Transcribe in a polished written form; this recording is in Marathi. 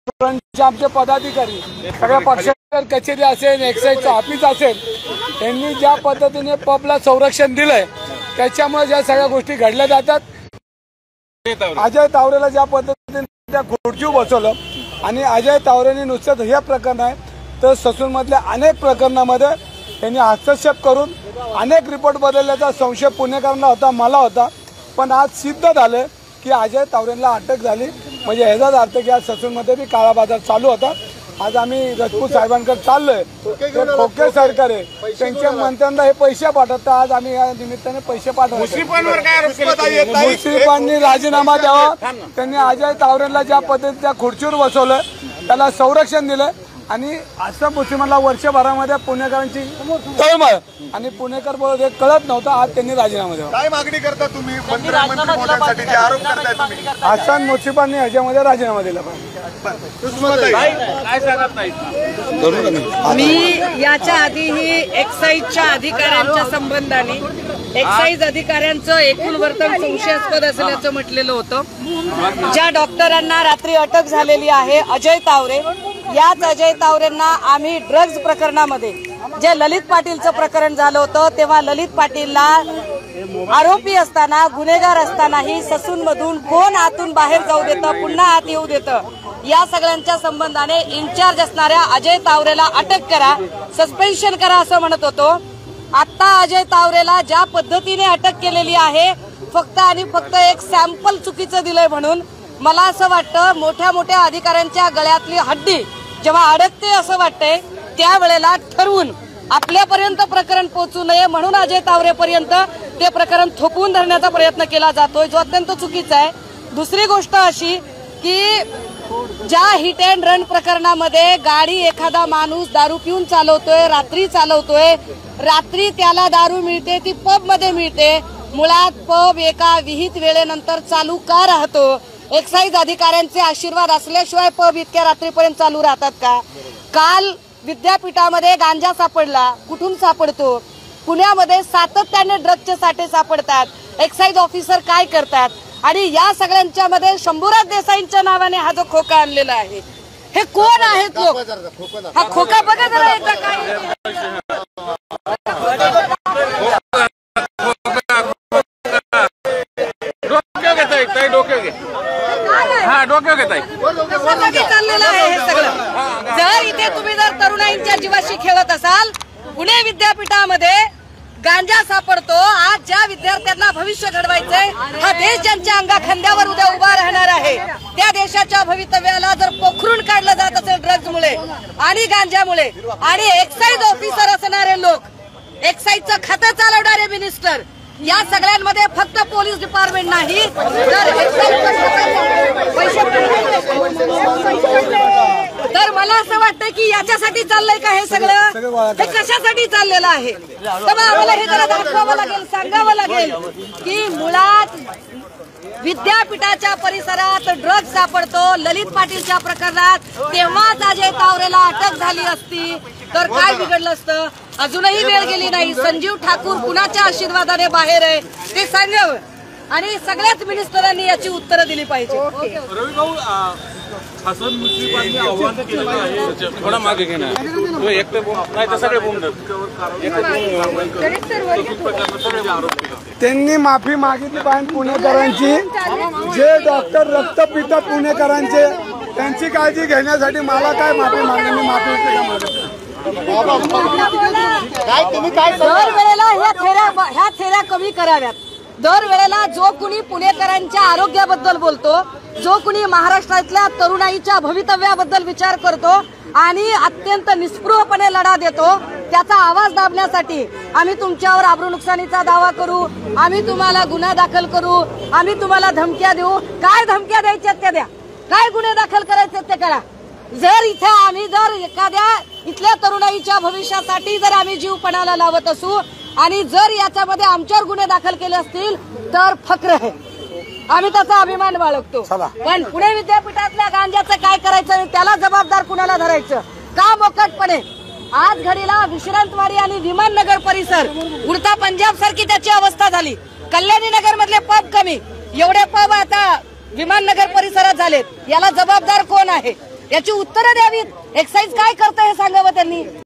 आमचे पदाधिकारी सगळ्या पक्षाच्या कचेरी असेल, एक्साईजचं ऑफिस असेल, यांनी ज्या पद्धतीने पबला संरक्षण दिलंय त्याच्यामुळे ज्या सगळ्या गोष्टी घडल्या जातात। अजय तावरेला ज्या पद्धतीने त्या खुर्चीवर बसवलं आणि अजय तावरेने नुसतं हे प्रकरण आहे तर ससून मधल्या अनेक प्रकरणामध्ये त्यांनी हस्तक्षेप करून अनेक रिपोर्ट बदलल्याचा संशय पुणेकरांना होता, मला होता, पण आज सिद्ध झालं की अजय तावरेला अटक झाली। म्हणजे ह्याचाच अर्थ की आज ससूनमध्ये बी काळा बाजार चालू होता। आज आम्ही राजपूत साहेबांकडे चाललोय, खोके सरकार आहे त्यांच्या मंत्र्यांना हे पैसे पाठवतात। आज आम्ही या निमित्ताने पैसे पाठवतो। मुश्रीफांनी राजीनामा द्यावा, त्यांनी अजय तावरेला ज्या पद्धतीच्या खुर्चीवर बसवलं त्याला संरक्षण दिलं आणि असं मुस्लिमांना वर्षभरामध्ये पुणेकरांची तळमळ आणि पुणेकर बोलत हे कळत नव्हतं। आज त्यांनी राजीनामा द्यावा। काय मागणी करता तुम्ही? मंत्री जे आरोप करताय तुम्ही, हसन मुस्लिमांनी ह्याच्यामध्ये राजीनामा दिला पाहिजे। मी याच्या आधीही एक्साईजच्या अधिकाऱ्यांच्या संबंधाने एक्साईज अधिकाऱ्यांचं एकूण वर्तन संशयास्पद असल्याचं म्हटलेलं होतं। ज्या डॉक्टरांना रात्री अटक झालेली आहे अजय तावरे, याच अजय तावरेंना आम्ही ड्रग्ज प्रकरणामध्ये जे ललित पाटीलचं प्रकरण झालं होतं तेव्हा ललित पाटीलला आरोपी असताना, गुन्हेगार असतानाही ससून मधून कोण आतून बाहेर जाऊ देतं, पुन्हा आत येऊ देतं, या सगळ्यांच्या संबंधाने इन्चार्ज असणाऱ्या अजय तावरेला अटक करा, सस्पेन्शन करा असं म्हणत होतो। आता अजय तावरेला ज्या पद्धतीने अटक केलेली आहे फक्त आणि फक्त एक सॅम्पल चुकीचं दिलंय म्हणून मला असं वाटतं मोठ्या मोठ्या अधिकाऱ्यांच्या गळ्यातली हड्डी जेव्हा अडकते असं वाटतंय त्यावेळेला ठरवून आपल्यापर्यंत प्रकरण पोहोचू नये म्हणून अजय तावरेपर्यंत ते प्रकरण थोपवून धरण्याचा प्रयत्न केला जातोय, जो अत्यंत चुकीचा आहे। दुसरी गोष्ट अशी की ज्या हिट अँड रन प्रकरणामध्ये गाडी एखादा माणूस दारू पिऊन चालवतोय, रात्री चालवतोय, रात्री त्याला दारू मिळते ती पब मध्ये मिळते, मुळात पब एका विहित वेळेनंतर चालू का राहतो? एक्साईज अधिकाऱ्यांचे आशीर्वाद असल्याशिवाय पब इतक्या रात्रीपर्यंत चालू राहतात का? काल विद्यापीठामध्ये गांजा सापडला, कुठून सापडतो? पुण्यामध्ये सातत्याने ड्रग्जचे साठे सापडतात, एक्साईज ऑफिसर काय करतात? आणि या सगळ्यांच्या मध्ये शंभूराज देसाईंच्या नावाने हा जो खोका आणलेला आहे, हे कोण आहेत लोक? हा खोका बघा जरा एकदा काय चाललेलं आहे हे सगळं। जर इथे तुम्ही जर तरुणाईंच्या जीवाशी खेळत असाल, पुणे विद्यापीठामध्ये गांजा सापडतो, आज ज्या विद्यार्थ्यांना भविष्य घडवायचंय, हा देश ज्यांच्या अंगाखांद्यावर उद्या उभा राहणार आहे, त्या देशाच्या भवितव्याला जर पोखरून काढलं जात असेल ड्रग्जमुळे आणि गांजामुळे, आणि एक्साईज ऑफिसर असणारे लोक, एक्साईजचं खातं चालवणारे मिनिस्टर, या सगळ्यांमध्ये फक्त पोलीस डिपार्टमेंट नाही तर मला असं वाटतं की याच्यासाठी चाललंय का हे सगळं? हे कशासाठी चाललेलं आहे? तर आम्हाला हे जरा दाखवावं लागेल, सांगावं लागेल की मुळात विद्यापीठाच्या परिसरात ड्रग्ज सापडतो। ललित पाटीलच्या प्रकरणात तेव्हाच अजय तावरेला अटक झाली असती तर काय बिघडलं असतं? अजूनही वेळ गेली नाही। संजीव ठाकूर कुणाच्या आशीर्वादाने बाहेर आहे ते सांगावं आणि सगळ्याच मिनिस्टरांनी याची उत्तरं दिली पाहिजे। रवी भाऊ, हसन मुश्रीफांनी आव्हान केलेलं आहे, थोडा मागे घेणार तो एकटे नाही तर सगळे त्यांनी माफी मागितली पाहिजे पुणेकरांची। जे डॉक्टर रक्त पितात पुणेकरांचे, त्यांची काळजी घेण्यासाठी मला काय माफी मागणी, मी माफी दरवेळेला ह्या थेऱ्या कमी कराव्यात। दरवेळेला जो कुणी पुणेकरांच्या आरोग्याबद्दल बोलतो, जो कुणी महाराष्ट्रातल्या तरुणाईच्या भवितव्याबद्दल विचार करतो आणि अत्यंत निस्पृहपणे लढा देतो, त्याचा आवाज दाबण्यासाठी आम्ही तुमच्यावर आबरू नुकसानीचा दावा करू, आम्ही तुम्हाला गुन्हा दाखल करू, आम्ही तुम्हाला धमक्या देऊ। काय धमक्या द्यायच्या त्या द्या, काय गुन्हे दाखल करायचे ते करा। जर इथे आम्ही जर एखाद्या इथल्या तरुणाईच्या भविष्यासाठी जर आम्ही जीव पणाला लावत असू आणि जर याच्यामध्ये आमच्यावर गुन्हे दाखल केले असतील तर फक्र आहे, आम्ही त्याचा अभिमान बाळगतो। पण पुणे विद्यापीठातल्या गांजाचं काय करायचं आणि त्याला जबाबदार कुणाला धरायचं का? मोकटपणे आज घडीला विश्रांतवाडी आणि विमाननगर परिसर उडता पंजाब सारखी त्याची अवस्था झाली। कल्याणी नगर मधले पब कमी, एवढे पब आता विमाननगर परिसरात झालेत, याला जबाबदार कोण आहे? याची उत्तरं द्यावीत. एक्साईज काय करतं हे सांगावं त्यांनी.